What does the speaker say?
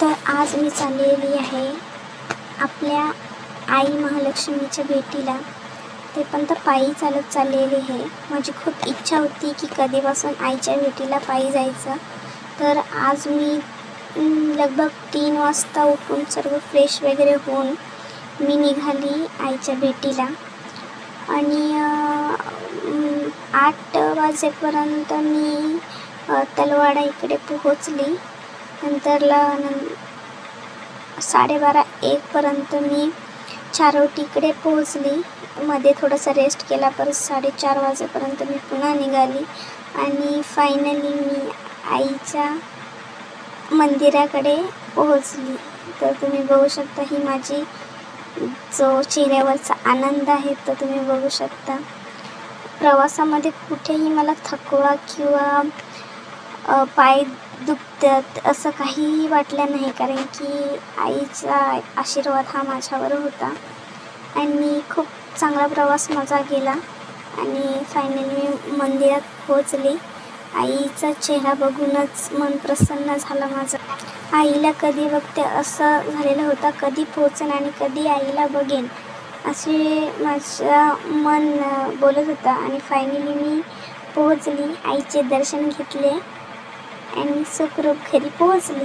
तर आज मी चाललेली आहे आपल्या आई महालक्ष्मीच्या भेटीला, ते पण तर पायी चालत चाललेली आहे. माझी खूप इच्छा होती की कधीपासून आईच्या भेटीला पायी जायचं. तर आज मी लगभग 3 वाजता उठून सर्व फ्रेश वगैरे होऊन मी निघाली आईच्या भेटीला आणि 8 वाजेपर्यंत मी तलवाडा इकडे पोहोचली. नंतरला 12:30-1पर्यंत मी चारोटीकडे पोहोचली. मध्ये थोडासा रेस्ट केला, परत 4:30 वाजेपर्यंत मी पुन्हा निघाली आणि फायनली मी आईच्या मंदिराकडे पोहोचली. तर तुम्ही बघू शकता ही माझी जो चेहऱ्यावरचा आनंद आहे तो तुम्ही बघू शकता. प्रवासामध्ये कुठेही मला थकवा किंवा पाय दुखतात असं काहीही वाटलं नाही, कारण की आईचा आशीर्वाद हा माझ्यावर होता आणि खूप चांगला प्रवास माझा गेला. आणि फायनली मी मंदिरात पोहोचली. आईचा चेहरा बघूनच मन प्रसन्न झालं माझं. आईला कधी बघते असं झालेलं होतं, कधी पोहोचेन आणि कधी आईला बघेन असे माझं मन बोलत होता. आणि फायनली मी पोहोचली, आईचे दर्शन घेतले आणि सुखरूप घरी पोहोचली.